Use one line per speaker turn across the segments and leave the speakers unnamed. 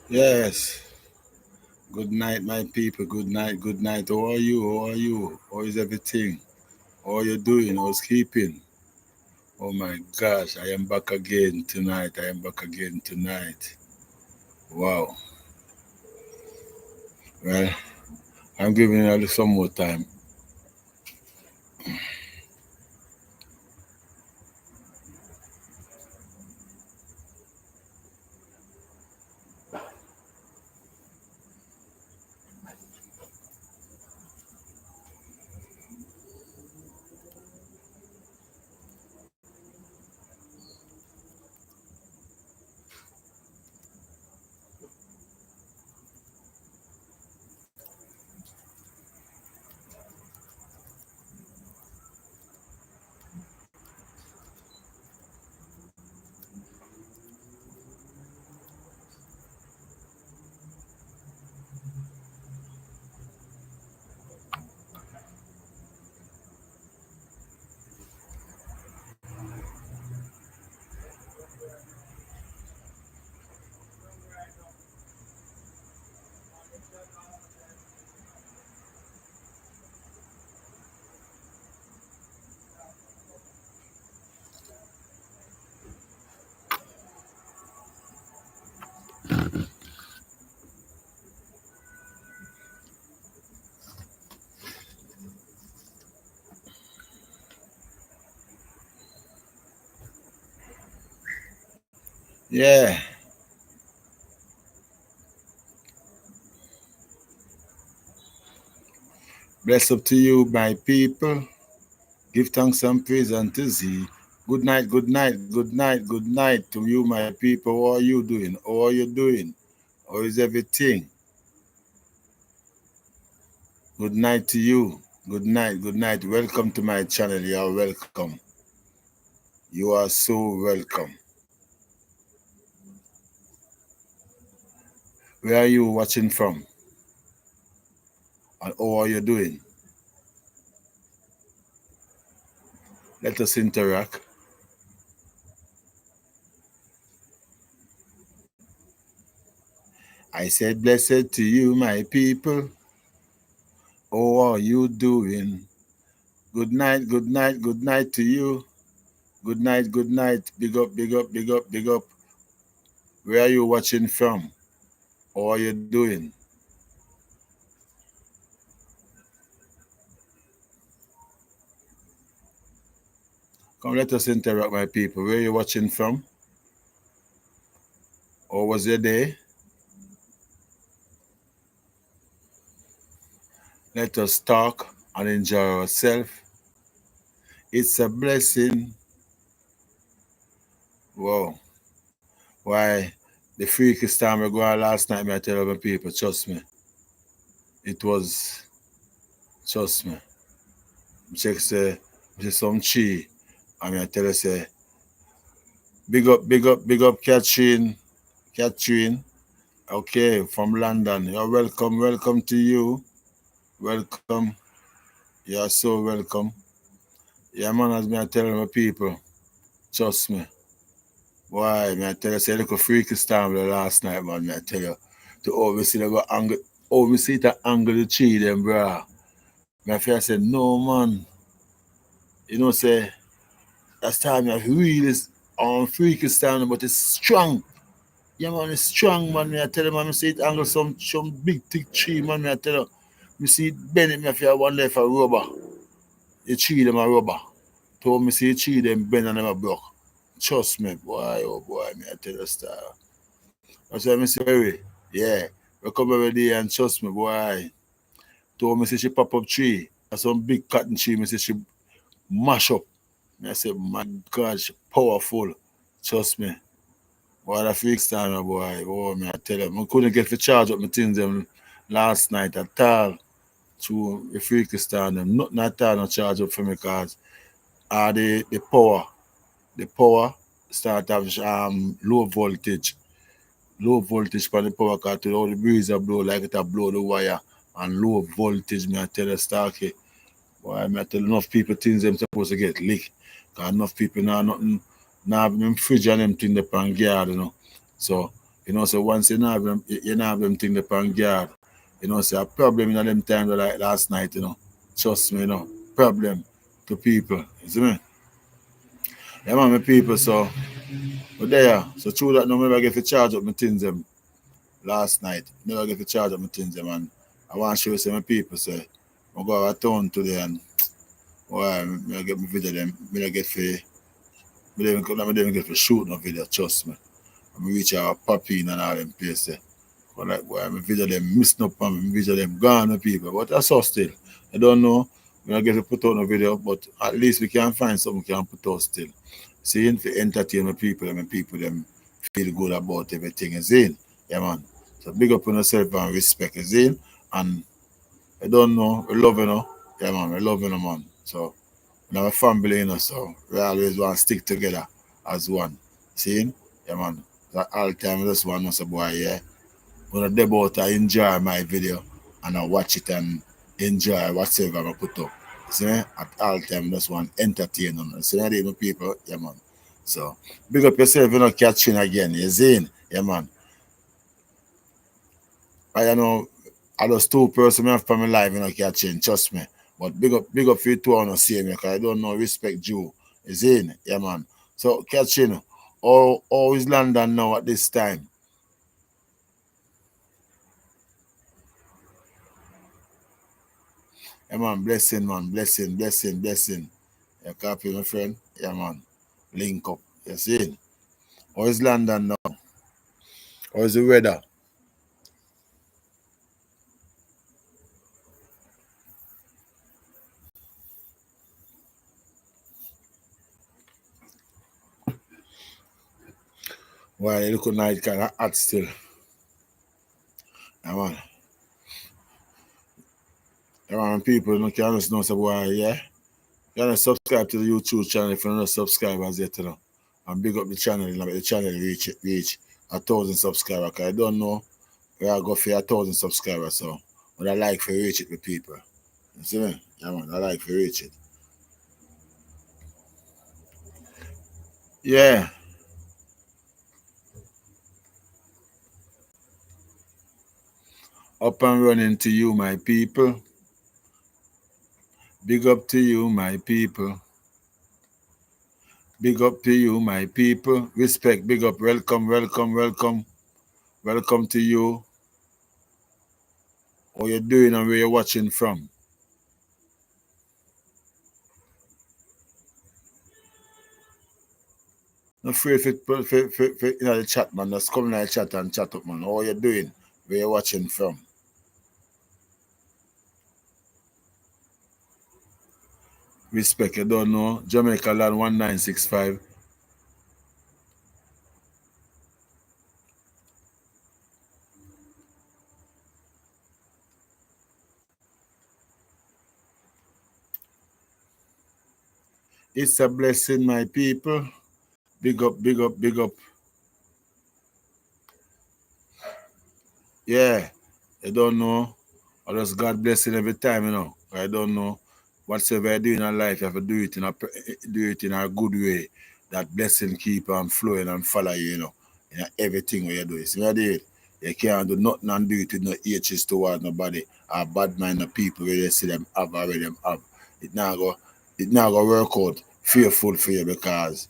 Yes. Good night, my people. Good night. Good night. How are you? How are you? How is everything? How are you doing? How's keeping? Oh my gosh, I am back again tonight. I am back again tonight. Wow. Well, I'm giving you some more time. Yeah. Bless up to you, my people. Give thanks and praise unto thee. Good night, good night, good night, good night to you, my people. How are you doing? How are you doing? How is everything? Good night to you. Good night, good night. Welcome to my channel. You are welcome. You are so welcome. Where are you watching from? And how are you doing? Let us interact. I said, blessed to you, my people. How are you doing? Good night, good night, good night to you. Good night, good night. Big up, big up, big up, big up. Where are you watching from? How are you doing? Come, let us interact, my people. Where are you watching from? How was your day? Let us talk and enjoy ourselves. It's a blessing. Wow. Why? The freakiest time I go out last night, I tell other people, trust me. It was, trust me. Check say, some chi. I tell you say, big up, big up, big up, Catherine. Catherine, okay, from London. You're welcome, welcome to you. Welcome. You're so welcome. Yeah, man, as me I tell my people, trust me. Why, me I tell you, say, look a freaky time the last night, man, me I tell you. To always see the go angle, always see the angle the tree, them, bro. Me I feel say, no, man. You know, say, that's time I really freaky stand, but it's strong. Yeah, man, it's strong, man. Me I tell you, man, I see it angle some big thick tree, man. Me I tell you, me see it bend it, me I feel one left a rubber. The tree them a rubber. Told me see the tree them bend and them a block. Trust me, boy, oh boy, me I tell you, star. That's why me say, very, yeah. We come every day and trust me, boy. Told me say she pop up tree. That's some big cotton tree. Me say she mash up. Me I say, my God, she powerful. Trust me. What a freak time, boy. Oh, me, I tell you. I couldn't get to charge up my things them last night at all. To the freak stand them. Nothing at all no charge up for me because the power start have low voltage. Low voltage for the power cut to all the breeze a blow like it a blow the wire and low voltage me I tell you Starkey. Why me I tell enough people things them supposed to get leak. Cause enough people now nothing now have them fridge and them thing the pan guard, you know. So You know, so once you have them thing upon guard, you know, so a problem in them time like last night, you know. Trust me, you know. Problem to people. You see me? Yeah, man, my people, so but there, so true that no never get to charge up my things them last night. Never get to charge up my things them, and I want to show you some people say I go out of town today and why I get my video them, I get for me don't even get for shoot no video, trust me. I reach out poppy and all them places. But like why my video them missing up on my video them gone with people. But I saw still. I don't know. We don't get to put out no video, but at least we can find something we can put out still. Seeing to entertain the people and people them feel good about everything is in. Yeah man. So big up on yourself and respect is in. And I don't know, we love you know. Yeah man, we love you know man. So we have a family you know, so we always want to stick together as one. See? Yeah man. That all the time this one was a boy, yeah. When I debut I enjoy my video and I watch it and enjoy whatever I put up. See me? At all time just want entertain them. See me the people, yeah man. So big up yourself, you know, catching again. You see? Yeah man. I know I just two person have from my life, you know, catching, trust me. But big up for you two on the same because I don't know respect you. You see? Yeah man. So catching all is London now at this time. Yeah, man, blessing, man, blessing, blessing, blessing. You copy, my friend? Yeah, man. Link up. You see? How is London now? How is the weather? Why, you look night kind of hot still. Yeah, man. Yeah, man, people you can just know say, why, yeah? You can subscribe to the YouTube channel if you're not subscribers yet, you know. And big up the channel, you know, make the channel reach 1,000 subscribers. Because I don't know where I go for 1,000 subscribers, so but I like to reach it with people. You see me? Yeah, man, I like to reach it. Yeah. Up and running to you, my people. Big up to you, my people. Big up to you, my people. Respect, big up, welcome, welcome, welcome. Welcome to you. How you doing and where you watching from? No free for you know, the chat, man. Just come in the chat and chat up, man. How you doing? Where you watching from? Respect, you don't know. Jamaica land 1965. It's a blessing, my people. Big up, big up, big up. Yeah, I don't know. I just God blessing every time, you know. I don't know. Whatever I do in life, you have to do it in a good way. That blessing keep on flowing and follow you, you know. In everything you do. See what I did? You can't do nothing and do it with no H's toward nobody or bad mind of people where they see them have or where them have. It now go work out fearful for you because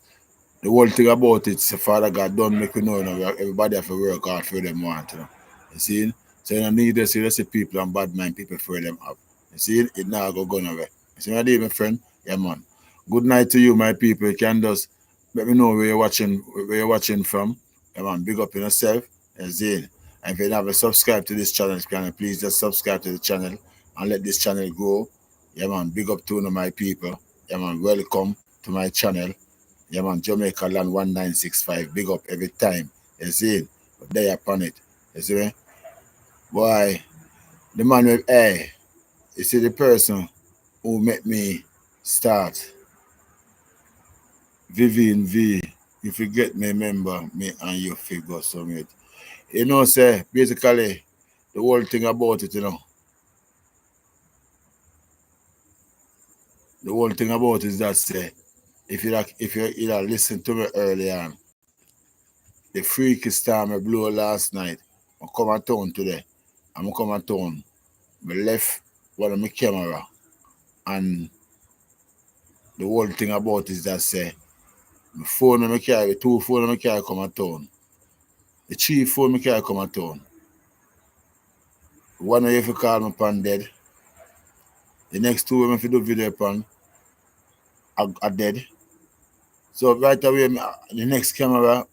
the whole thing about it, so Father God don't make you know, you know, everybody have to work hard for them want, you know. You see? So you don't need to see people and bad mind people for them up. You see? It now go nowhere. You see what I did, my friend? Yeah man. Good night to you, my people. You can just let me know where you're watching from. Yeah man, big up in yourself. You see? And if you never subscribe to this channel, please just subscribe to the channel and let this channel grow. Yeah man, big up to one of my people. Yeah man, welcome to my channel. Yeah, man, Jamaica land 1965. Big up every time. You see it? But they upon it. You see me? Boy, the man with hey, you see the person who made me start Vivian V. You forget me, remember me and you figure some it. You know, say basically the whole thing about it, you know. The whole thing about it is that say if you like if you listen to me earlier on, the freaky storm I blew last night. I come at town today. I'm come at town. I left one of my camera, and the whole thing about is that say my phone I carry, 2 phone I carry come at town. The 3 phone I carry come at town. One of you if you call me upon dead. The next 2 if you do video upon are dead. So right away the next camera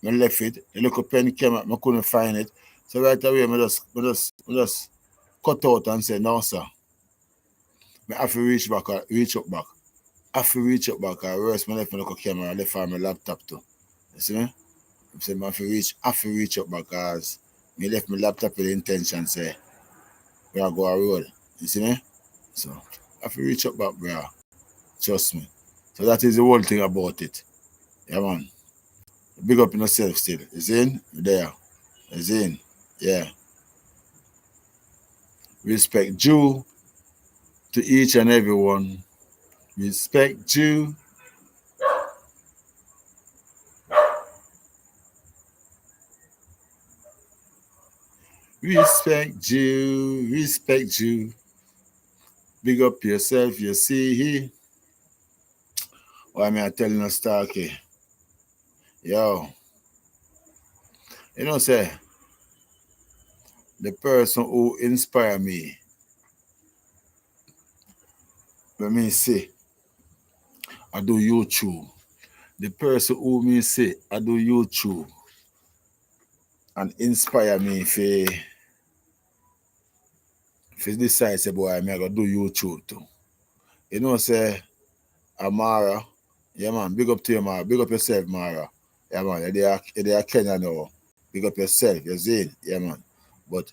I left it. The little pen camera I couldn't find it. So right away I just cut out and say no sir. I have to reach up back. I have to reach up back. I worse, I left my little camera, I left on my laptop too. You see me? I say I have to reach up back because I left my laptop with the intention say we are going to roll. You see me? So I have to reach up back, bro. Trust me. So that is the whole thing about it. Yeah man. Big up in yourself still. You see? There. You see? Yeah. Respect due to each and everyone. Respect due. Respect you, respect you. Big up yourself, you see. Why am I telling us talking? Yo, you know, say, the person who inspire me, let me say, I do YouTube. The person who me say, I do YouTube and inspire me for decide, say, boy, I'm going to do YouTube too. You know, say, Amara, yeah, man, big up to you, Mara. Big up yourself, Mara. Yeah, man, they are Kenya now. Big up yourself, you see? Yeah, man. But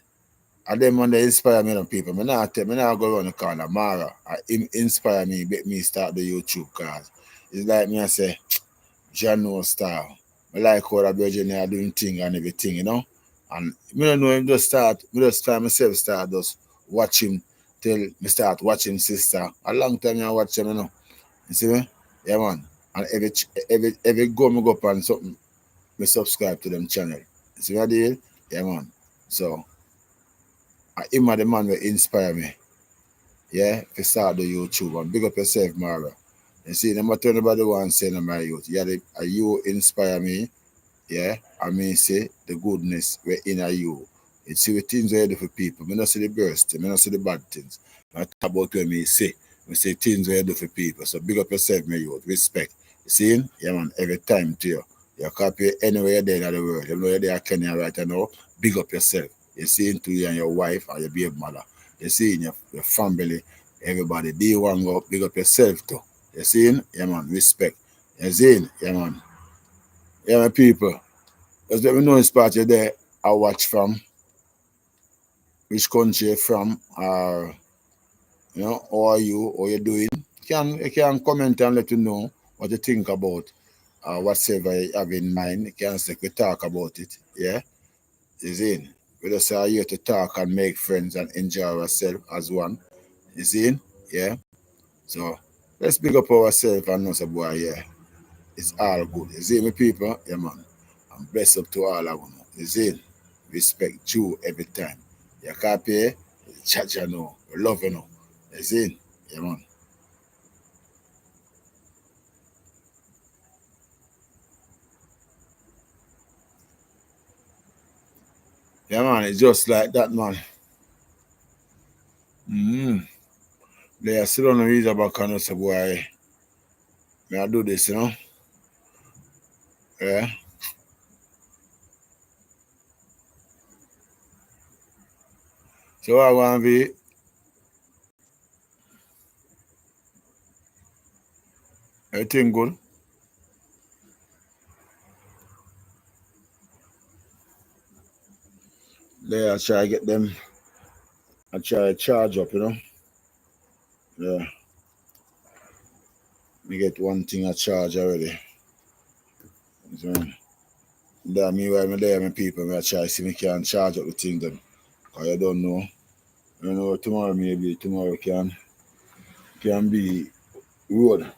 I them man they inspire me and people. Me not go around the corner. Mara, inspire me, make me start the YouTube cause it's like me I say, Jano style. I like how the Virgin are doing thing and everything, you know. And me don't know him just start myself start just watch him till me start watching sister. A long time I watch him, you know. You see me? Yeah man. And every go me go up on something, me subscribe to them channel. You see what I deal? Yeah man. So him are the man will inspire me. Yeah, to start the YouTube and big up yourself, Mara. You see, no matter anybody wants to say my youth, you inspire me, yeah. I mean say the goodness we're in you. You see the things we do for people. I not see the burst, I not see the bad things. I talk about what me say. We say things we do for people. So big up yourself, my youth. Respect. You see? Yeah man, every time to you. You copy anywhere you're there in the world. You know you're there in Kenya right now. Big up yourself. You see to you and your wife or your baby mother. You see in your family, everybody. Do you want to go big up yourself too? You see? Yeah man, respect. You see? Yeah man. Yeah my people. Just let me know which part you're there. I watch from, which country you're from, or you know, how are you, how you doing. You can comment and let you know what you think about whatever you have in mind. You can say we talk about it. Yeah? Is in. We just are here to talk and make friends and enjoy ourselves as one. Is in? Yeah. So let's big up ourselves and know say boy, yeah. It's all good. You see me people? Yeah man. And bless up to all of them. You see? Respect you every time. You copy, chat you know, love you know. You see? Yeah man. Yeah man, it's just like that man. Mm-hmm. They are still on the reason about kind of say boy, may I do this, you know? Yeah. So I want to be everything good. They are try to get them. I try to charge up, you know. Yeah. Me get one thing I charge already. So, that me while me there, my people, me I try to see me can charge up the thing them. Cause I don't know. You know tomorrow maybe tomorrow can be road.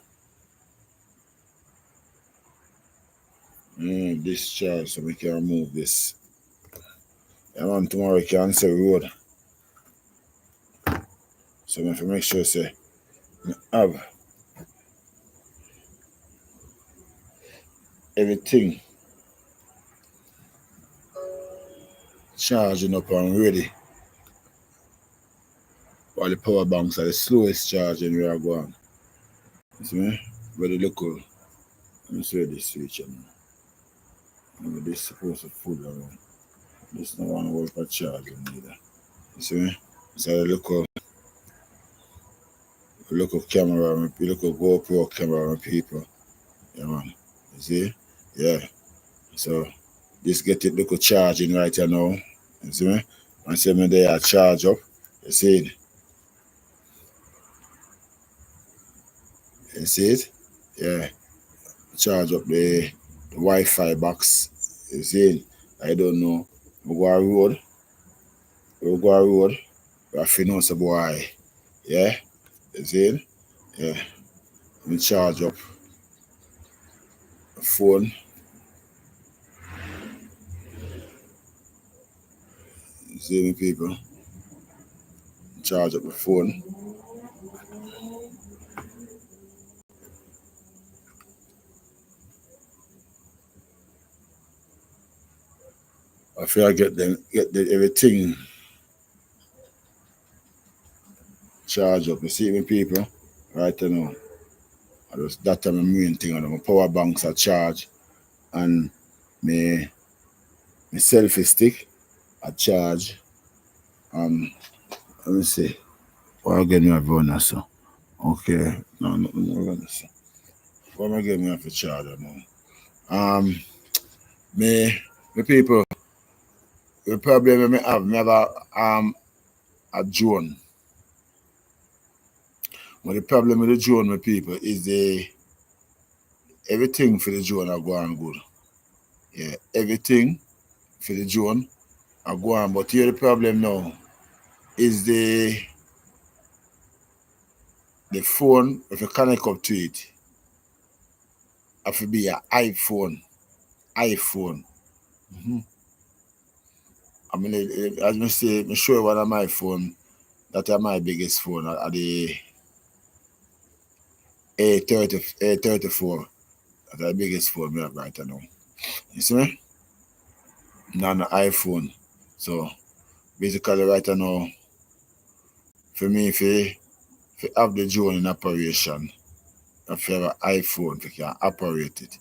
Discharge so we can remove this. And on tomorrow we can say road. So I have to make sure say have everything charging up and ready. While the power banks are the slowest charging we are going. You see me? Ready look cool. Let me see this switch. This is supposed to full around. This no one work for charging either. You see me? So look of camera, look of GoPro camera and people. Yeah man. You see? Yeah. So this get it look of charging right here now. You see me? And see me there charge up. You see it? You see it? Yeah. Charge up the Wi-Fi box. You see it? I don't know. We go a road. We go a road. We have to know some boy. Yeah? You see it? Yeah. We charge up the phone. You see me people? Charge up the phone. I feel I get everything charge up. You see me people? Right now. That time my main thing and my power banks are charged and my selfie stick I charge. Let me see. What again you have on so? Okay. No, no run so. What am I getting me off the charger now? Me people, the problem me have a drone. But the problem with the drone, my people, is everything for the drone are going good. Yeah, everything for the drone are going. But here the problem now is the phone, if you connect up to it, have to be an iPhone. iPhone. Mm-hmm. I mean, as I say, I'm sure one of my phone, that is my biggest phone, at the A34. That's the biggest phone we have right now. You see me? Now an iPhone. So basically right now, for me, if you have the drone in operation, if you have an iPhone, if you can operate it.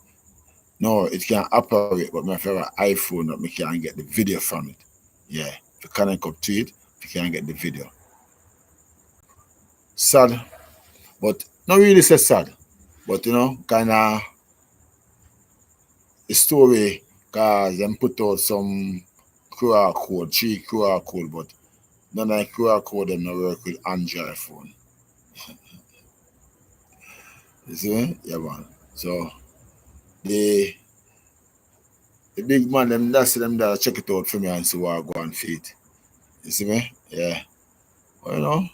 No, it can operate, but if you have an iPhone, that me can get the video from it. Yeah. If you connect up to it, you can get the video. Sad, but not really so sad. But kind of the story, cause them put out some QR code, 3 QR code, but none of the QR code them not work with Android phone. You see me? Yeah man. So the big man them that's them that check it out for me and see what I go and feed. You see me? Yeah. Well,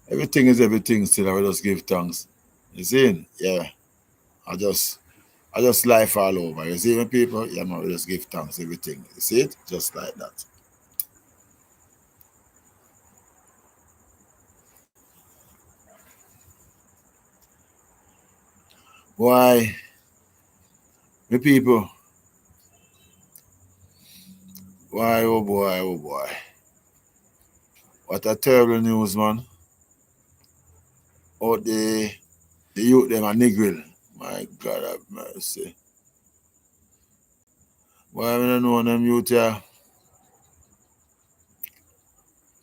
everything is everything still. I will just give thanks. You see? Yeah. I just life all over. You see me, people? Yeah, man, we just give thanks, everything. You see it? Just like that. Why, me people? Why, oh boy, oh boy. What a terrible news, man. Out the youth them a niggle. My God have mercy. Why I don't know them youth here?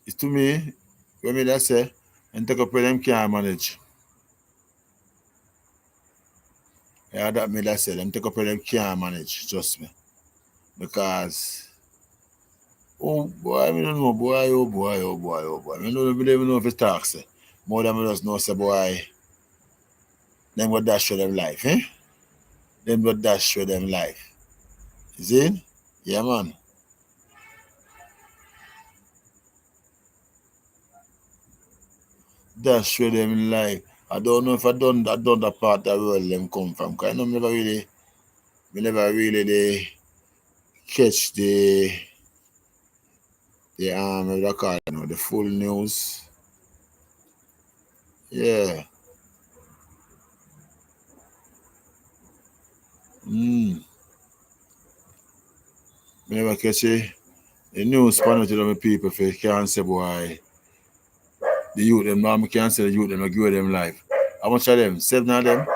It's to me, when me that say, and take up with them can't manage. Yeah, that me that say, them take up with them can't manage, trust me. Because, oh boy, I don't know, boy, oh boy, oh boy, oh boy. I don't even know if it's talk, say. More than me just know, say, boy, them go dash for them life, eh? Them go dash for them life. You see? Yeah, man. Dash for them life. I don't know if I done that part that where them come from. Cause I know me never really they catch what do I call it, you know, the full news. Yeah. Me never catch it. The news span to them people for can't say boy. The youth them now me can't say the youth them I give them life. How much of them? 7 of them?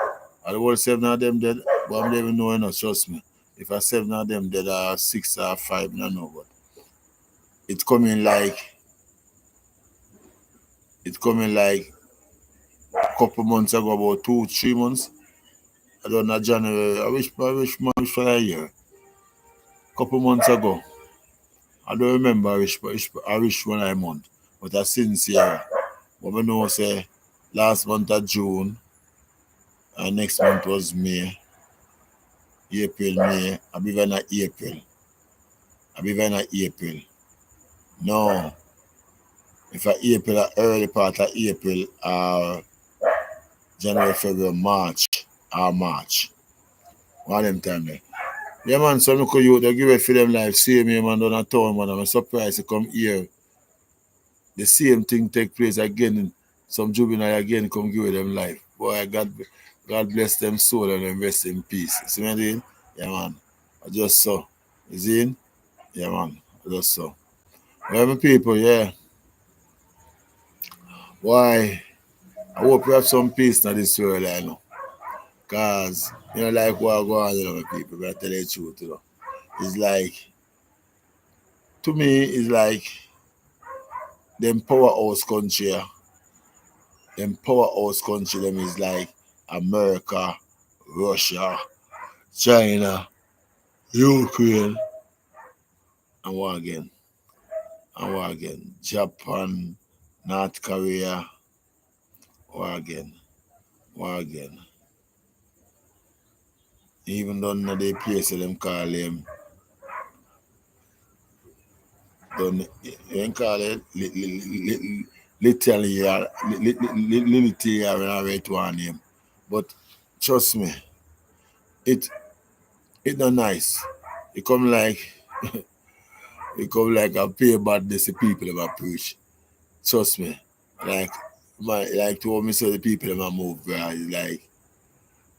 Are the whole 7 of them dead? But I don't even know enough, trust me. If I 7 of them dead or 6 or 5, I don't know, but it's coming like a couple months ago, about 2, 3 months. I don't know January. I wish for a year. Couple months ago. I don't remember I wish when I month. But I since year. But I know say last month of June and next month was May. April, May. I be even at April. No. If I April, early part of April, January, February, March, or March. One of them time there. Yeah, man, some look you, they give it for them life. See me, man, down a town, man. I'm surprised to come here. The same thing take place again. Some juvenile again come give them life. Boy, God bless them soul and rest in peace. See what I mean? Yeah, man. I just saw. You see? Yeah, man. I just saw. Well, people, yeah. Why? I hope you have some peace in this world, I know. Because, like what go on, people, but I tell you the truth, It's like, to me, it's like them powerhouse country, them is like America, Russia, China, Ukraine, and what again, Japan, North Korea, what again. Even though no they place them call them, don't you call it literally, literally, I read one name. But trust me, it it not nice. It come like a pay badness the people them a preach. Trust me. Like to me say the people them a move, bro. It's like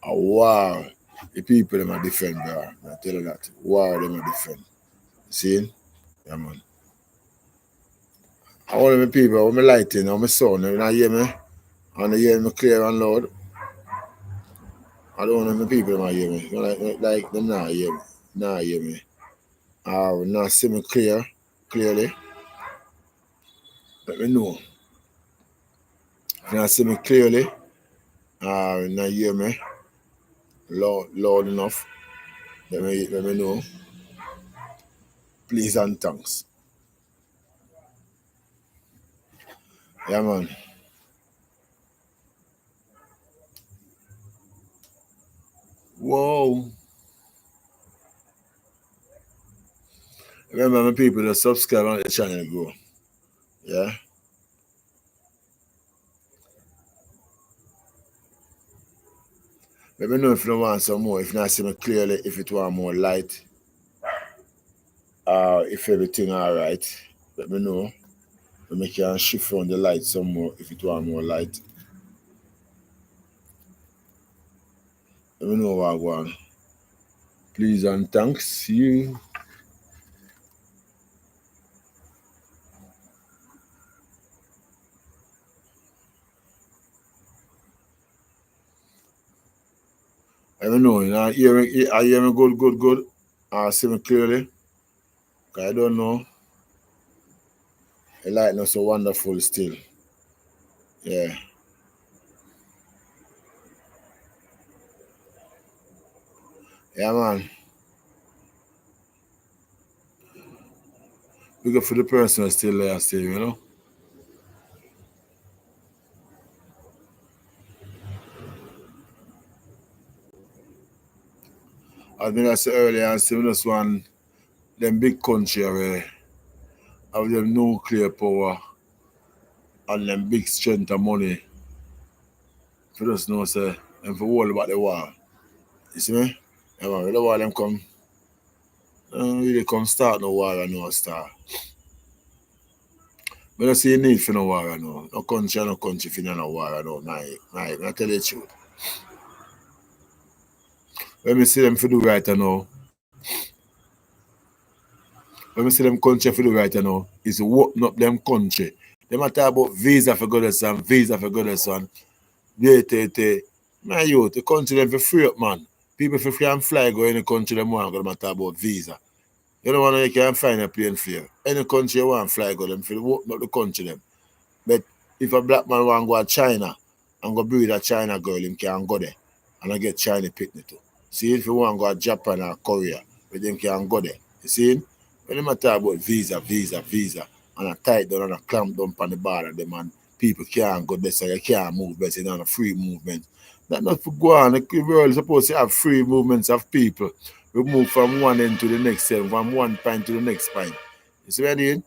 a war. The people them a defend, bro. I tell you that. War them a defend. See? Yeah, man. I want my people, I want my lighting, I want my sound. You not hear me? I want to hear me clear and loud. I don't want my people to hear me. Like them not hear me. Not hear me. Not see me clearly. Let me know. If you not see me clearly, not hear me loud enough, let me know. Please and thanks. Yeah, man. Whoa. Remember my people to subscribe on the channel grow. Yeah. Let me know if you want some more. If you not see me clearly, if it want more light, if everything alright, let me know. We make can shift on the light some more if it want more light. Let me know what I want. Please and thanks. See you. Let me know. I hear me good. See me clearly. 'Cause I don't know. The light not so wonderful still. Yeah. Yeah, man. Look up for the person that's still there still. As I said earlier, I see just one them big country where have them nuclear power and them big strength of money. For just know say and for all about the war. You see me? Yeah, man, we don't want them come. Really come start no war and no start. We don't see a need for no war no. No country for no war no. I tell you the truth. When me see them for do right now, when we see them country for do right now, is to open up them country. Them a talk about visa for goodness and visa for goodness and my youth, the country them for free up, man. People for free and fly go any country them want, go them talk about visa. You don't want to you can find a plane fare. Any country you want fly go them for open up the country them. But if a black man want to go to China and go breed a China girl, him can go there and I get China picnic too. See if you want to go to Japan or Korea, but them can go there. You see him? When them talk about visa, and a tight down and a clamp down on the border, them and people can't go there, so you can't move, but it's not a free movement. That not for go on. The world is supposed to have free movements of people. We move from one end to the next end, from one point to the next point. You see what I mean?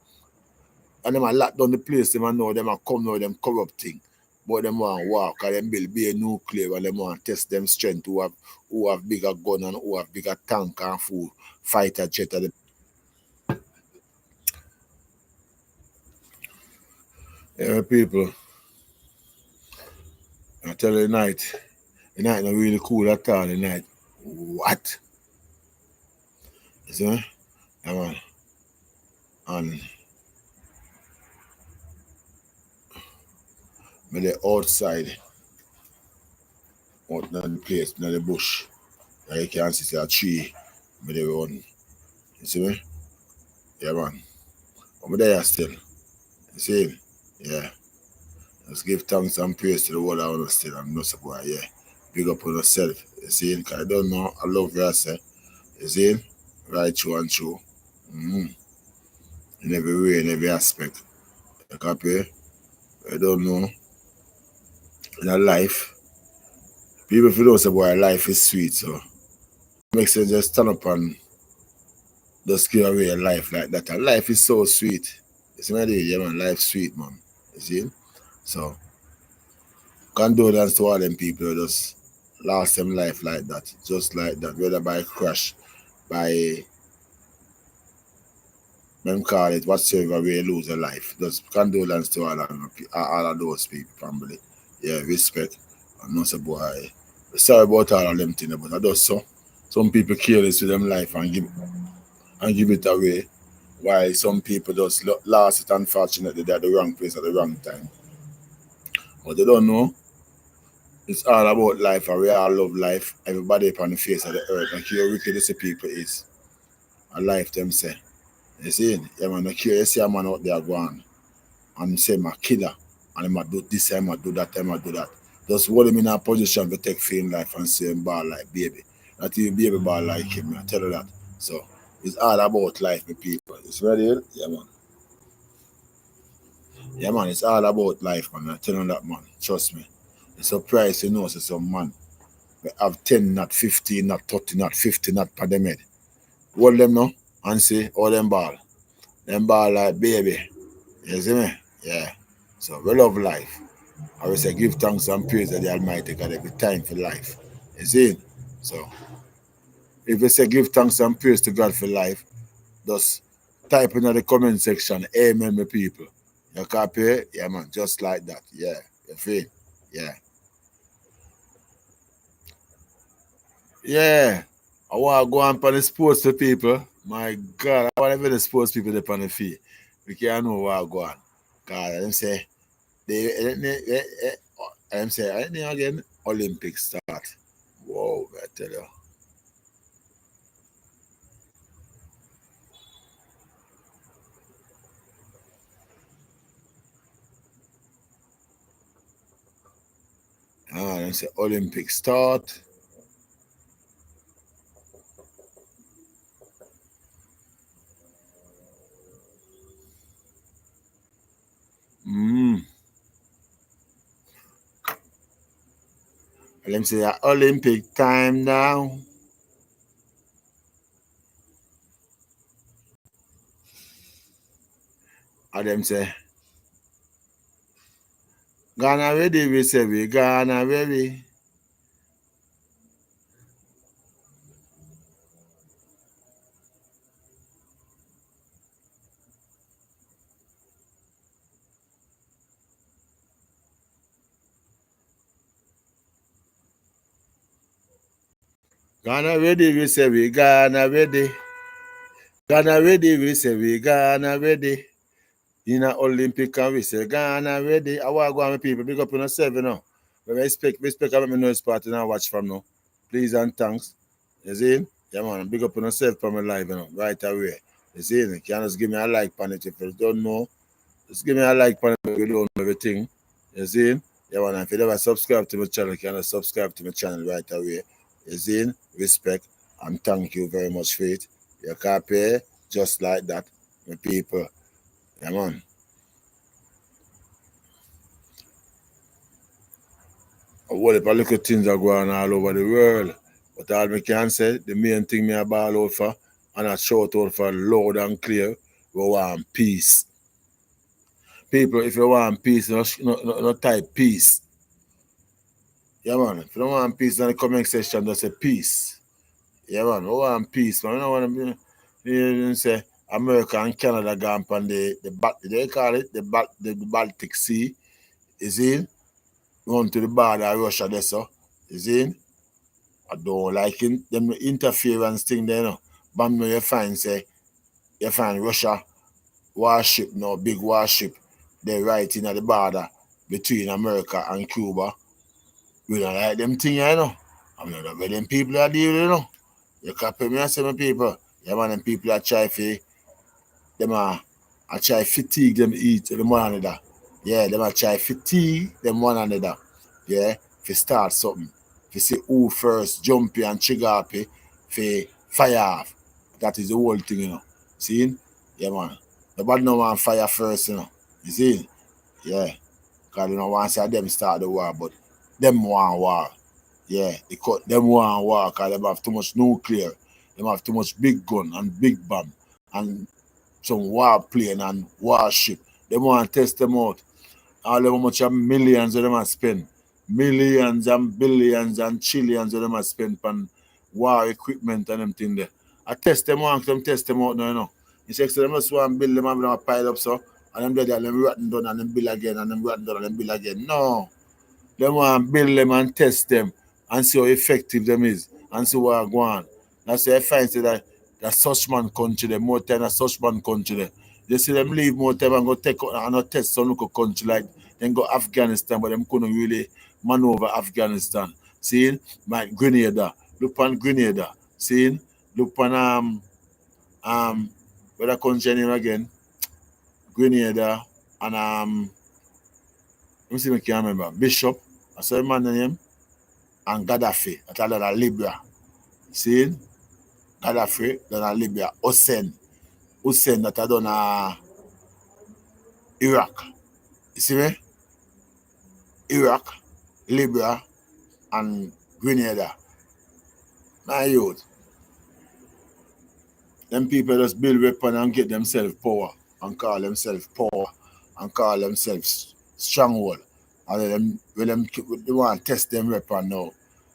And them a lock down the place, them a know them a come now, them corrupting. But them want walk, and them build be a nuclear, and them want test them strength who have bigger gun and who have bigger tank and full fighter jet. Yeah, people, I tell you the night not really cool at all, the night. What? You see me? Yeah, man. And me the outside, out in the place, in the bush. And you can see a tree, me they run. You see me? Yeah, man. I'm there still. You see me? Yeah. Just give thanks and praise to the world I understand. I'm not so boy, yeah. Big up on yourself. You see? Cause I don't know. I love you, I say. You see? Right through and through. Mm-hmm. In every way, in every aspect. You copy? I don't know. In a life, people if you don't say boy life is sweet, so it makes sense just stand up and just give away a life like that. And life is so sweet. You see what I mean? Yeah man, life's sweet, man. You see? So condolence to all them people who just lost them life like that. Just like that. Whether by crash, by them call it whatsoever way you lose a life. Just condolence to all of those people, family. Yeah, respect. And not say boy. Sorry about all of them things, but I just so some people careless with them life and give it away. While some people just lost it unfortunately they're at the wrong place at the wrong time. But they don't know. It's all about life and we all love life. Everybody upon the face of the earth. And how wicked these people is. A life them say. You see? Yeah man, you see a man out there going and say my killer and I do this, I do that, I do that. Just hold him in a position to take fame life and say him ball like baby. Not even baby ball like him, I tell you that. So it's all about life, my people. It's ready? Yeah man. Yeah man, it's all about life, man. I tell you that man. Trust me. It's surprised you know so some man we have 10 not 15 not 30 not 50 not per them head. Hold them now and say all them ball. Them ball like baby. You see me? Yeah. So we love life. I will say give thanks and praise to the Almighty God every time for life. You see? So if you say give thanks and praise to God for life, just type in the comment section, amen, my people. You copy? Yeah, man, just like that. Yeah, you feel? Yeah. Yeah. I want to go on for the sports for people. My God, I want to be the sports people they on the feet. We can't know what I go on. God, them say, I'm saying, I think again, Olympics start. Whoa, I tell you. Ah, them say Olympics start. Mm. And them say Olympic time now. And them say, Ghana ready, we say we Ghana ready. Ghana ready, we say we Ghana ready. Ghana ready, we say we Ghana ready. In a Olympic and we say Ghana ready. I want to go on with people, big up on yourself, you know. But respect, I let me know this part and I watch from now. Please and thanks. You see? Yeah, man, big up on yourself from my live, you know, right away. You see? You can just give me a like on it if you don't know. Just give me a like on it if you don't know everything. You see? Yeah, man, if you never subscribe to my channel, you can just subscribe to my channel right away. You see? Respect and thank you very much for it. You can't pay just like that, my people. Yeah, man. What if I look at things are going all over the world? But all me can say, the main thing me a ball out for, and I shout out for loud and clear, we want peace. People, if you want peace, no type peace. Yeah, man. If you don't want peace in the comment section, just say peace. Yeah, man. We want peace, man. You know what I mean? You say America and Canada gone on they call it the Baltic Sea. You see? Run to the border of Russia there, so. You see? I don't like them interference thing there, you know. But now you find Russia warship, no big warship, they right in at the border between America and Cuba. We don't like them thing, you know. I'm not where them people are dealing, you know. You copy me and say, my people. Yeah, man, them people are try for them I try fatigue them eat them one another. Yeah, them I try fatigue them one another. Yeah, if start something. If see who first jumpy and trigger happy, for fire off. That is the whole thing, you know. See? Yeah, man. Nobody no want fire first, you know. You see? Yeah. Because you know want to say them start the war, but them want war. Yeah, them want war because they have too much nuclear. They have too much big gun and big bomb and some warplane and warship. They want to test them out. All how much of millions of them are spent. Millions and billions and trillions of them are spent on war equipment and them thing there. I test them out, test them out now, you know. You say, so they must want to build them and them pile up so, and them dead and them rotten down and them build again and them rotten down and them build again. No. They want to build them and test them and see how effective them is and see what go on. That's why I find that such man country there, more time than such man country there. They see them leave more time and go take and test some local country like then go Afghanistan, but them couldn't really maneuver Afghanistan. See, like Grenada. Look on Grenada. See, look on where that country name again? Grenada and let me see if I can remember. Bishop, I saw man name, and Gaddafi, that's another Libya. See? Gaddafi, that's Libya. Hussein, that I done Iraq. You see me? Iraq, Libya, and Grenada. My youth. Them people just build weapons and get themselves power and call themselves stronghold. And they want to test them weapon now.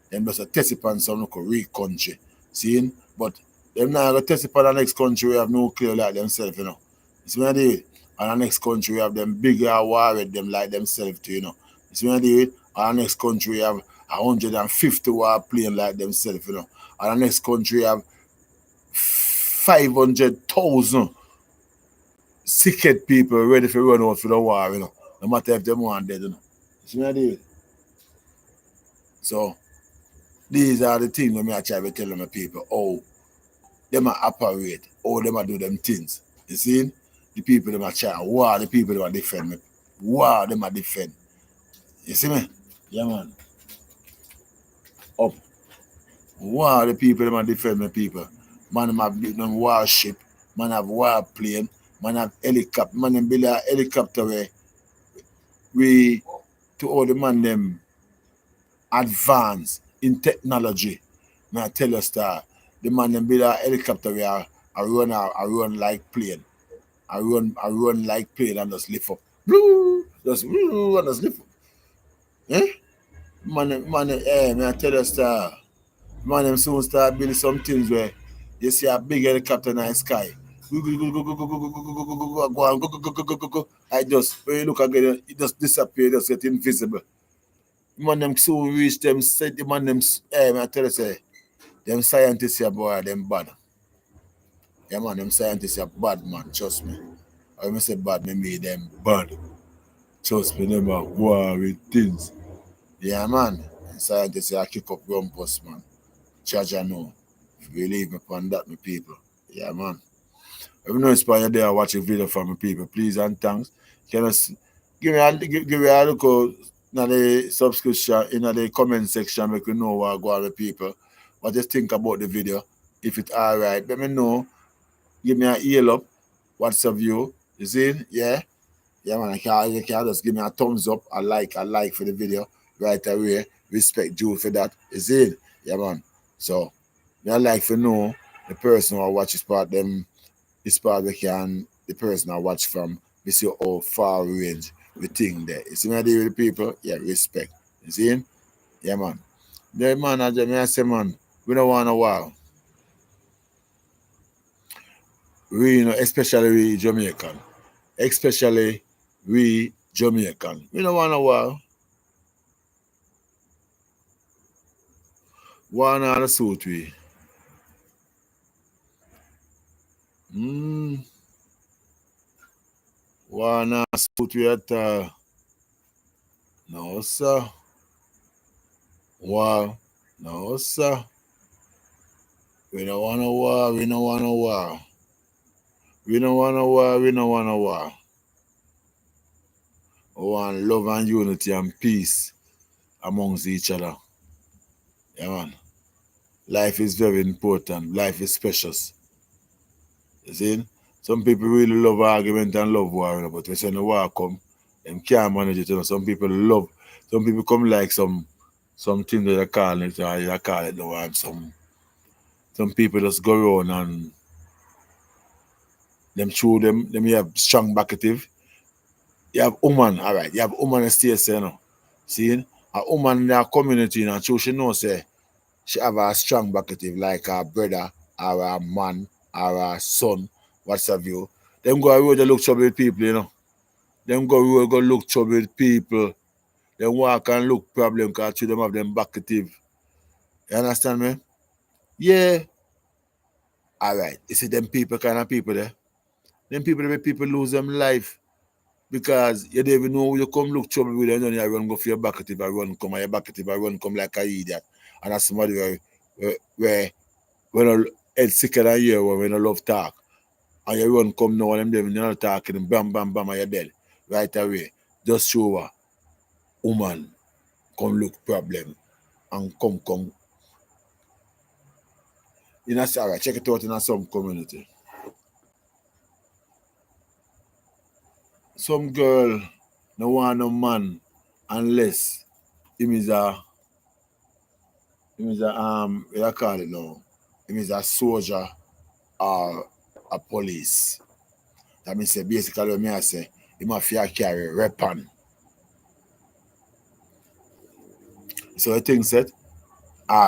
Them just test it on some local weak country. See? But them not going to test it on the next country we have nuclear like themselves, you know. You see what I do? And the next country we have them bigger war with them like themselves too, you know. You see what I do? And the next country we have 150 war plane like themselves, you know. And the next country we have 500,000 sick people ready to run out for the war, you know. No matter if them want dead, you know. You see what I do? So these are the things that I try to tell my people. Oh, them are operate. Oh, them are do them things. You see? The people them are try. Wow, the people them are defend me. Wow, them are defend. You see me? Yeah, man. Up. Wow, the people them are defend me, people. Man, them have them warship. Man have warplane. Man have helicopter. Man them build a helicopter where we to all the man them advance in technology. Now I tell you, star, the man them build a helicopter where I run like plane. I run like plane and just lift up. Just and just lift up. Eh? Man, I tell you, star. Man, them soon start building some things where you see a big helicopter in the sky. Go. I just, when you look again, it just disappear, just get invisible. Man, them soon reach them, say the man, them, I tell you, say, Them scientists here, boy, them bad. Yeah, man, them scientists are bad, man. Trust me. When I say bad, me mean them bad. Trust me, them are war with things. Yeah, man. Scientists are kick up rumpus, man. Charge I know. Believe me upon that, my people. Yeah, man. If you know inspire there watch a video from my people, please and thanks. Can you give me a look out in the subscription in the comment section make you know what go on with people. What you think about the video. If it's alright, let me know. Give me an ear up. What's your view? You see? Yeah? Yeah, man. You can just give me a thumbs up, a like for the video right away. Respect Jude for that. You see? Yeah, man. So, I like to know the person who watch this part we can, the person I watch from, we see how far range we think there. You see me I deal with the people? Yeah, respect. You see him? Yeah, man. The man, I say, man, we don't want a war. We, especially we Jamaican. Especially we Jamaican. We don't want a war. War not the suit we. War not suit we at all. No, sir. War. No, sir. We don't want a war. We don't want a war. We don't want a war. We don't want a war. We want love and unity and peace amongst each other. Yeah, man. Life is very important. Life is precious. You see? Some people really love argument and love war, but when the war come, them can't manage it. Some people love, some people come like something that they call it, or they call it no, and some people just go around and them show them have strong backative. You have woman, all right. You have woman that stays there, See? A woman in their community, so she knows say she have a strong backative like her brother or a man or a son, what's have you. Them go road they look trouble with people, Them go road go look trouble with people. Them walk and look problem because them have them backative. You understand me? Yeah. All right. You see them people kind of people there. Them people that make people lose them life. Because you don't even know you come look trouble with them, and you run go for your backative, I run come, and your backative, I run come like a idiot. And that's somebody where when I head sicker than you, when I love talk. And you run come now and them you're not talking, and bam, bam, bam, and you're dead. Right away. Just show a woman come look problem and come. In a sorry, check it out in some community. Some girl no want no man unless him is a what you call it now? Him is a soldier or a police. That means say basically what me I say, him have to carry weapon. So the thing said,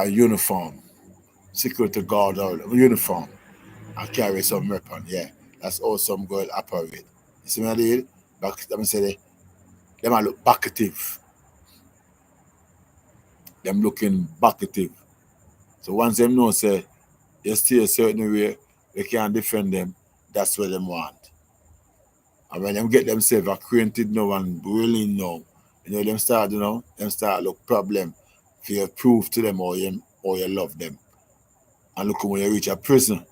uniform, security guard or uniform, and carry some weapon, yeah. That's how some girl operate. You see what I did? Back let me say them a look backative. Them looking backative. So once them know say they stay a certain way, they can't defend them, that's what them want. And when them get themselves acquainted now and really know, them start, them start look problem for you prove to them or you love them. And look when you reach a prison.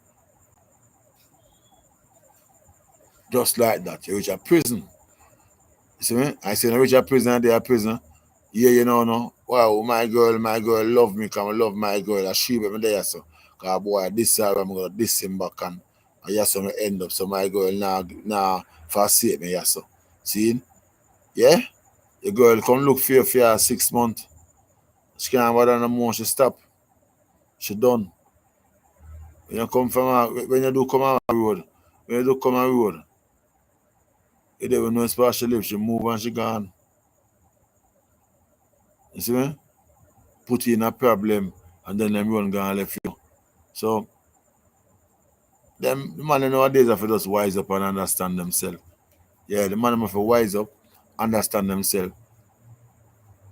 Just like that, you reach a prison. You see me? I say you reach a prison and they are prison. Yeah, no. Wow, my girl love me, come love my girl. I she me there so. Cause boy, this I'm gonna diss him back and yes, I'm gonna end up. So my girl now forsake me, yes. So. See? Yeah? Your girl come look for you for 6 months. She can't bother no more, she stop. She done. When you do come on road, you don't even know where she live, she move and she gone. You see me? Put you in a problem and then them run gone left you. So them the man nowadays have to just wise up and understand themselves. Yeah, the man have to wise up, understand themselves,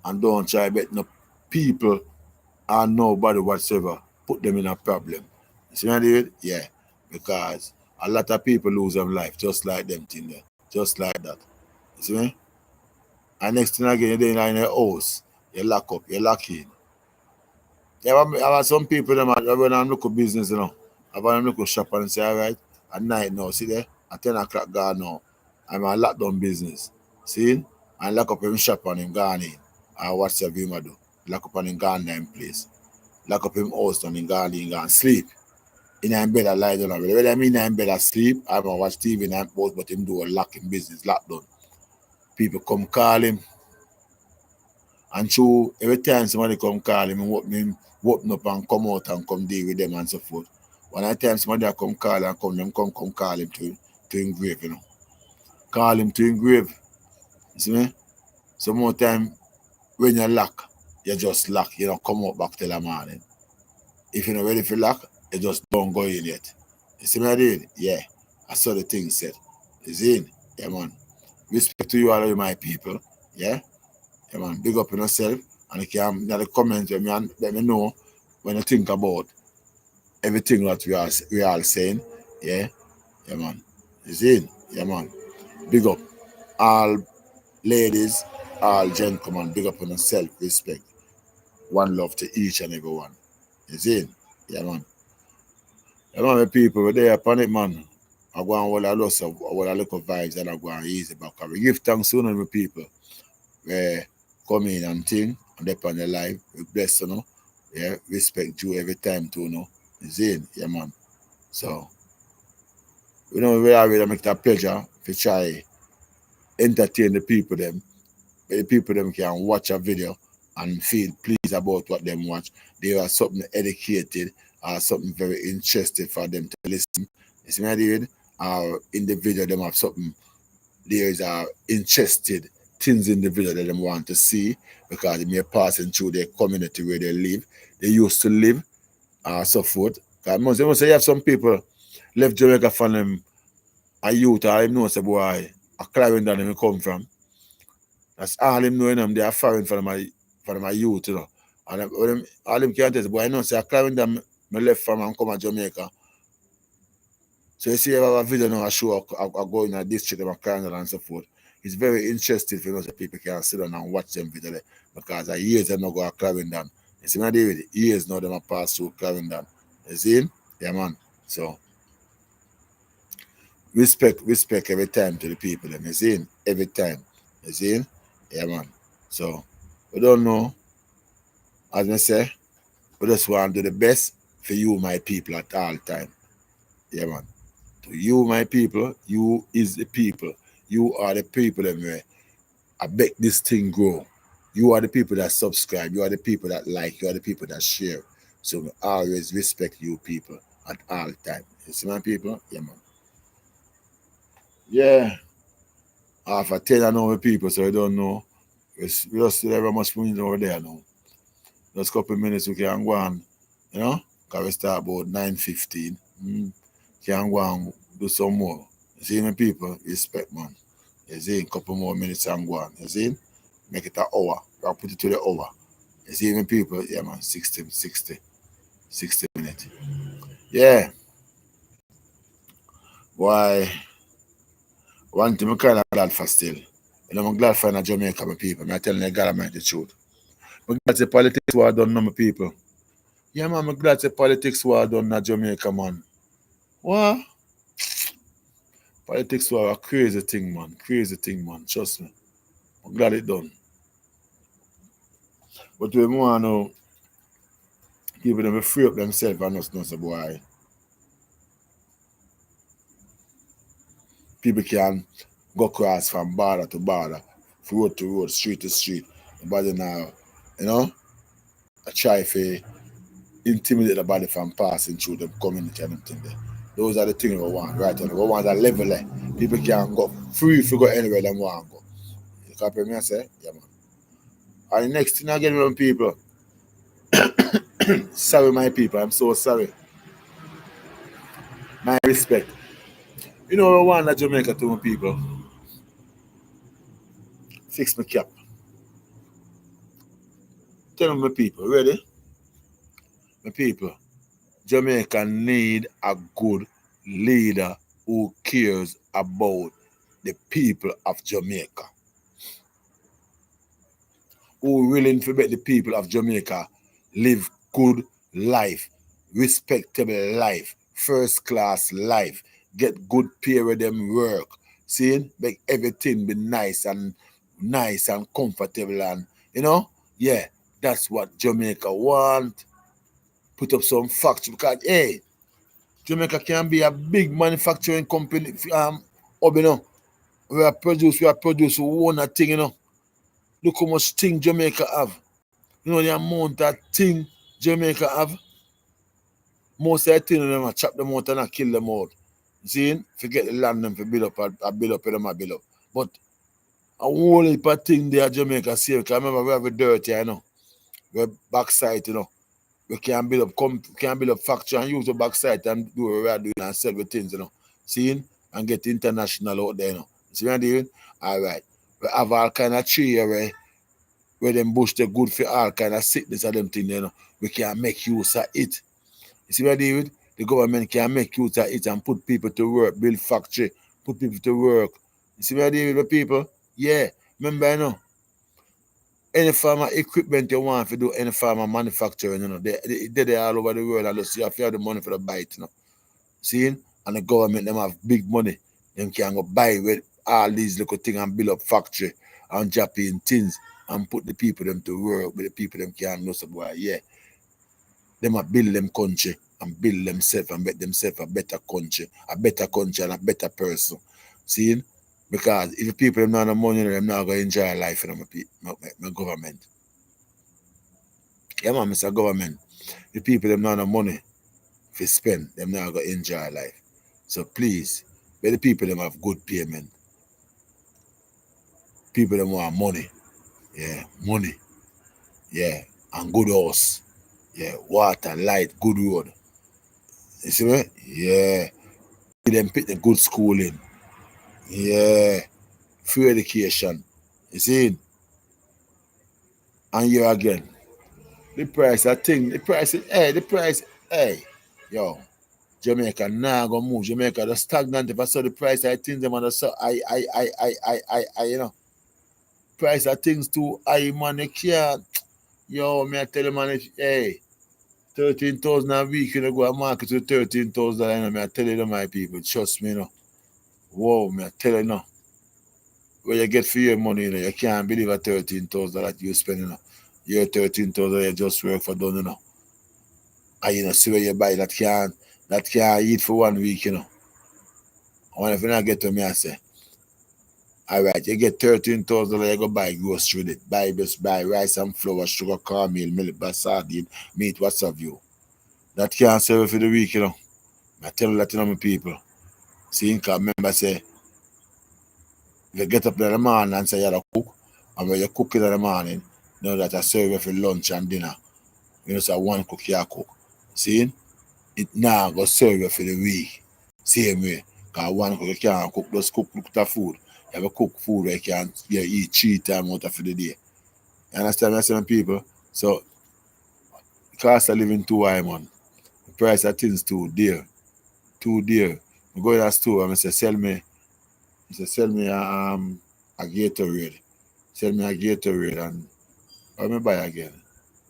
and don't try bet no people or nobody whatsoever put them in a problem. You see what I did? Yeah. Because a lot of people lose their life just like them thing there. Just like that. You see me? And next thing again, you're in your house. You lock up, you lock in. Yeah, I have some people them when I'm looking business, I want them look shop and say, all right, at night now, see there, at 10 o'clock gone now. I'm a lockdown business. See? And lock up him shop and him gone in. And what's your view, do? Lock up and him gone in place. Lock up him house and him gone in, gone sleep. In him bed I lie down already. Whether I mean in bed I sleep, I might watch TV in him house, but him do a lock in business, lockdown. People come call him. And so every time somebody come call him, open up and come out and come deal with them and so forth. One of the time somebody come call and come call him to engrave, Call him to engrave. You see me? Some more time when you lock, you just lock, you don't come out back till the morning. If you're not ready for lock, you just don't go in yet. You see what I did? Yeah. I saw the thing said. You see it? Yeah, man. Respect to you all of my people. Yeah? Yeah, man. Big up on yourself. And you can the comments let me know when you think about everything that we are saying. Yeah? Yeah, man. You see it? Yeah, man. Big up. All ladies, all gentlemen, big up on yourself. Respect. One love to each and every one. You see it? Yeah, man. A lot of people were there upon it, man. I go on all a look of vibes and I go on easy back. We give thanks to the people where come in and thing and they on their life. We bless Yeah, respect you every time too, You see it? Yeah, man. So we already make it a pleasure to try entertain the people them. The people them can watch a video and feel pleased about what them watch. They are something educated or something very interesting for them to listen. You see what I did? In the video them have something there is interested things in the video that them want to see because they may passing through their community where they live. They used to live so forth. Because must say you have some people left Jamaica from them a youth or him know say boy a Clarendon them come from. That's all him knowing them, they are foreign for them a youth, And all him can't tell is, boy, I know, say, I climbing them, me left from and come to Jamaica. So you see, I have a video now, I show, I go in a district of Canada and so forth. It's very interesting for that people can sit down and watch them video there, because I years them not go to Clarendon. You see, my David, years now them a pass through Clarendon. You see him? Yeah, man. So, respect every time to the people, them. You see him? Every time. You see him? Yeah, man. So, we don't know. As I say, we just want to do the best for you, my people, at all time. Yeah, man. To you, my people, you is the people. You are the people that I make this thing grow. You are the people that subscribe. You are the people that like. You are the people that share. So we always respect you people at all time. You see my people? Yeah, man. Yeah. After 10 I know my people, so I don't know. We just still have how much money over there now. Just a couple of minutes we can go on, because we start about 9:15. Can go and do some more. You see me, people? Respect, man. You see, a couple more minutes and go on. You see? Make it an hour. I'll put it to the hour. You see me, people? Yeah, man. 60 minutes. Yeah. Why? One thing I'm kind of glad for still. I'm glad for in Jamaica, my people. I'm telling you, God, I'm the truth. I'm glad the politics war done, my people. Yeah, man, I'm glad the politics war done in Jamaica, man. What? Politics were a crazy thing, man. Crazy thing, man. Trust me. I'm glad it done. But we want to know, people them free up themselves and us know say boy. People can go across from border to border, road to road, street to street. Nobody now, I try to intimidate the body from passing through the community and everything there. Those are the things we want, right? And we want a level there. People can go free if you go anywhere they want to go. You copy me, I say? Yeah, man. And the next thing I get from people, sorry, my people, I'm so sorry. My respect. You know, I want that Jamaica to my people. Fix my cap. Tell me, my people, ready? My people. Jamaica need a good leader who cares about the people of Jamaica. Who willing to make the people of Jamaica live good life, respectable life, first class life, get good pay where them work. See, make everything be nice and comfortable and yeah, that's what Jamaica want. Put up some factory because hey, Jamaica can be a big manufacturing company. We are produce one thing, Look how much thing Jamaica have. You know the amount of thing Jamaica have. Most of the thing them chop them out and kill them out. See, forget the land them for build up and build up and them a build up. But a whole heap of thing there Jamaica save. Because remember we have a dirt here, We backside, We can build up factory and use the backside and do what we are doing and sell the things, See? And get international out there, See what I'm doing? Alright. We have all kind of tree here where them bush they good for all kind of sickness and them things, We can make use of it. You see what I do? The government can make use of it and put people to work, build factory, put people to work. You see what I do with people? Yeah. Remember, any farmer equipment you want to do, any farmer manufacturing, they're all over the world and you have to have the money for the buy it, See? And the government, them have big money. Them can go buy with all these little things and build up factory and drop in things and put the people them to work with the people them can know some boy. Yeah. Them a build them country and build themselves and make themselves a better country and a better person. See? Because if the people them not have money, them not going to enjoy life in my government. Yeah, man, Mr. Government. The people them not have money to spend, them not going to enjoy life. So please, let the people them have good payment. People them want money. Yeah, money. Yeah, and good house. Yeah, water, light, good road. You see me? Yeah. Them pick the good schooling. Yeah. Free education. You see? And here again. The price, hey. Yo. Jamaica now gonna move. Jamaica the stagnant. If I saw the price, I think them on the so price of things too high, man. You can't. Yo, me I tell you, man, hey, 13,000 a week, go to market with 13,000, me I tell you, my people, trust me, Whoa, me I tell you, Where you get for your money, you can't believe a 13,000 that you spend, Your 13,000 you just work for done, And see where you buy that can eat for 1 week, I wonder if you not get to me, I say, all right, you get 13,000, you go buy grocery with it. Buy rice and flour, sugar, cornmeal, milk, sardine, meat, what's have you. That can't serve for the week, I tell you that, my people. See, because remember, say, if you get up in the morning and say you're cook, and when you cook in the morning, that I serve you for lunch and dinner. Say one cook, you cook. See, it now go serve you for the week. Same way. Because one cook, you can't cook, just cook the food. You have to cook food where you eat 3 times out of the day. You understand what I'm saying, people? So, the cost of living too high, man. The price of things too dear. Too dear. I go to the store and I say, sell me a Gatorade. Sell me a Gatorade and what me buy again?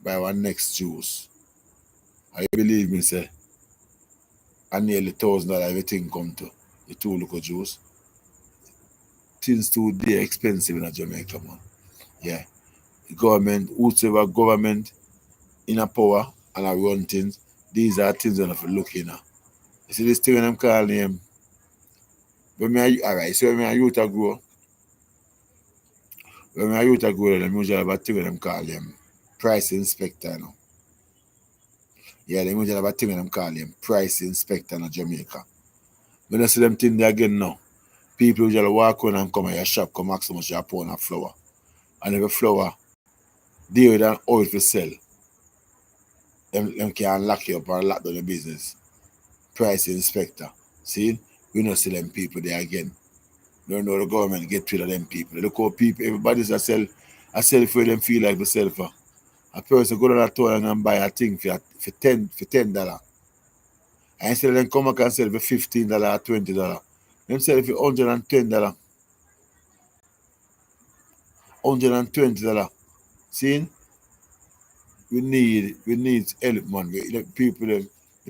Buy one next juice. I believe me, say, I nearly $1,000 everything come to the 2 little juice. Things too dear expensive in Jamaica, man. Yeah. The government, whosoever government in a power and a run things, these are things that I have to look in. You see this thing when I'm calling him. Alright, so when I youth grow, them usually have a thing when them call him price inspector, Yeah, them usually have a thing when them call him price inspector in Jamaica. When I see them thing there again now, people usually walk on and come in your shop, come ask how much you pound of flour. And if a flour, they with an oil for sell, them can lock you up or lock down the business. Price inspector. See? We don't see them people there again. Don't know the government get rid of them people. Look how people, everybody's a sell for them feel like to sell for. A person go to that town and buy a thing for $10. And instead of them come back and sell for $15 or $20, them sell it for $110. $120. See? We need help, man. The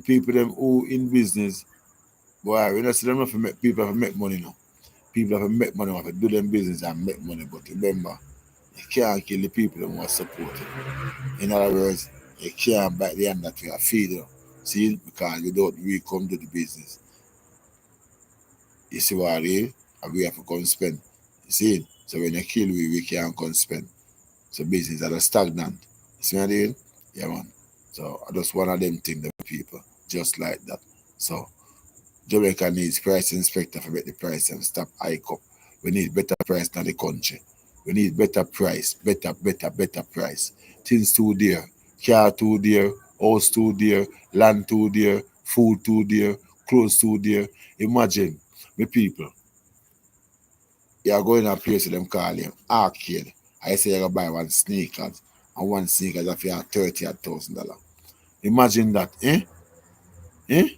people them who in business, boy, we don't see them have to make people have to make money now. People have to make money, have to do them business and make money. But remember, you can't kill the people that want support you. In other words, you can't bite the hand that you are feeding. See, because you don't really come to the business. You see what I mean? And we have to come spend. You see? So when you kill we can't come spend. So business are stagnant. You see what I mean? Yeah, man. So I just one of them things, the people, just like that. So Jamaica needs price inspector to make the price and stop hike up. We need better price than the country. We need better price, better price. Things too dear, car too dear, house too dear, land too dear, food too dear, clothes too dear. Imagine, me people, you are going to a place with them call you arcade. I say you're going to buy one sneakers, and one sneakers if you have $30,000. Imagine that, eh? Eh?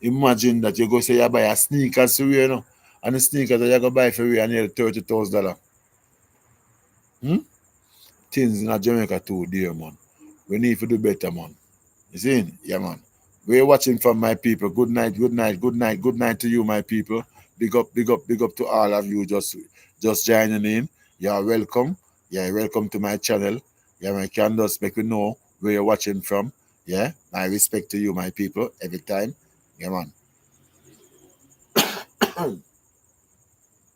Imagine that you go say you buy a sneakers for you know, and the sneakers that you go buy for you are nearly $30,000. Hmm? Things in Jamaica too dear, man. We need to do better, man. You see? Yeah, man. We're watching from my people. Good night, good night, good night, good night to you, my people. Big up, big up, big up to all of you just joining in. You're welcome. Yeah, welcome to my channel. Yeah, my can just make you know where you're watching from. Yeah, my respect to you, my people, every time. Yeah, man.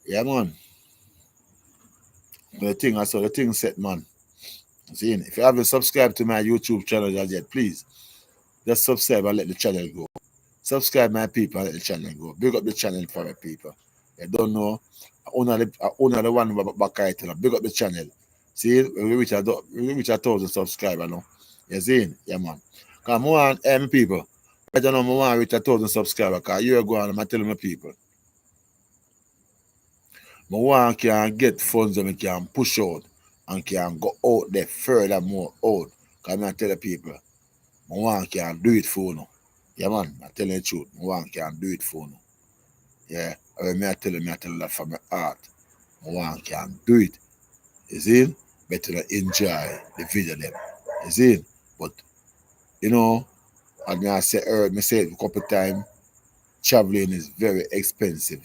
Yeah, man. The thing set, man. See, if you haven't subscribed to my YouTube channel as yet, please just subscribe and let the channel go. Subscribe, my people, and let the channel go. Big up the channel for my people. You don't know, I own the one back item. Big up the channel. See, we reach 1,000 subscribers now. You see? Yeah, man. Come on, people. I don't know, I want to reach 1,000 subscribers because you're going, I'm telling my people. I want can get funds and I can push out and can go out there furthermore out. Because I tell the people, I want can do it for you. Yeah, man, I tell you the truth. I want can do it for you. Yeah, I tell you that from my heart. I want can do it. You see? Better enjoy the video them. You see? But, you know, as I say it a couple of times, traveling is very expensive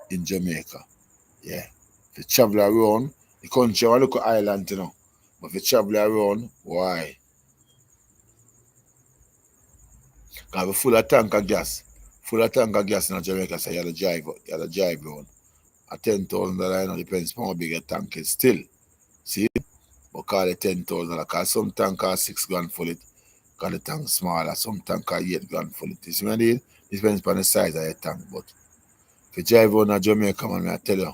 in Jamaica. Yeah. If you travel around the country, I look at island, you know. But if you travel around, why? Because we full of tank of gas. Full of tank of gas in Jamaica, so you have to drive around. At $10,000, you know, depends on how big a tank is still. See? But call it $10,000. Because some tank are 6 grand full it. Because the tank smaller. Some tank are 8 grand full it. You see what I mean? It depends on the size of your tank. But if you drive around Jamaica, man, I tell you,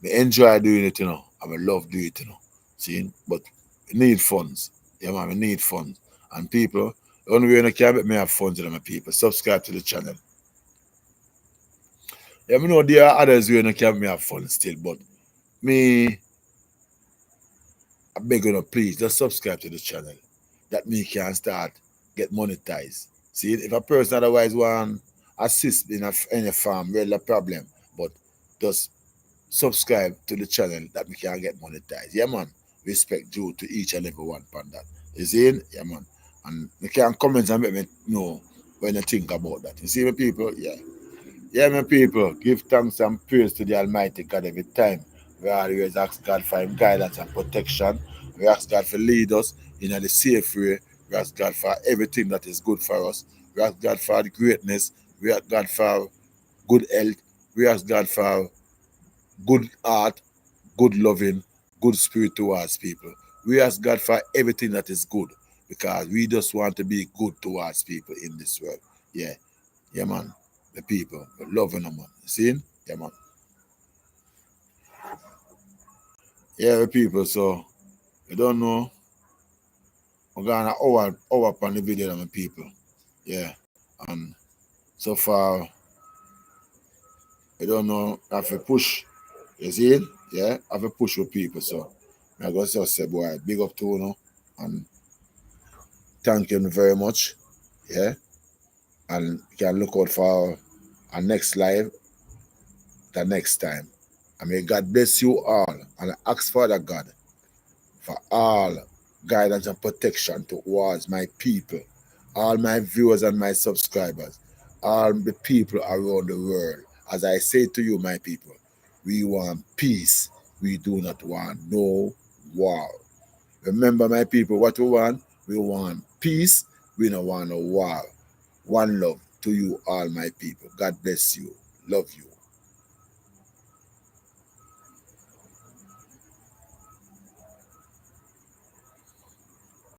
I enjoy doing it, you know. I love doing it, you know. See? But we need funds. Yeah, man, we need funds. And people, the only way you can make me have funds, you know, my people, subscribe to the channel. Yeah, I know there are others who you can make me have funds still, but me, I beg you, please, just subscribe to the channel. That me can start, get monetized. See, if a person otherwise want assist in any farm, well, no problem. But just subscribe to the channel that we can get monetized. Yeah, man. Respect due to each and every one on that. You see? Yeah, man. And you can comment and make me know when you think about that. You see, my people? Yeah. Yeah, my people. Give thanks and praise to the Almighty God every time. We always ask God for Him guidance and protection. We ask God to lead us in a safe way. We ask God for everything that is good for us. We ask God for the greatness. We ask God for good health. We ask God for good heart, good loving, good spirit towards people. We ask God for everything that is good because we just want to be good towards people in this world. Yeah, yeah, man. The people, the loving them, man. See? Yeah, man. Yeah, the people. So, you don't know. We're going to hour upon the video, my people. Yeah. And so far, I don't know. I have to push. You see? Yeah, I have to push with people. So, I go just say, boy, big up to you, and thank you very much. Yeah. And you can look out for our next live the next time. And may God bless you all. And I ask Father God for all guidance and protection towards my people, all my viewers and my subscribers, all the people around the world. As I say to you, my people, we want peace. We do not want no war. Remember, my people, what we want? We want peace. We don't want no war. One love to you all, my people. God bless you. Love you.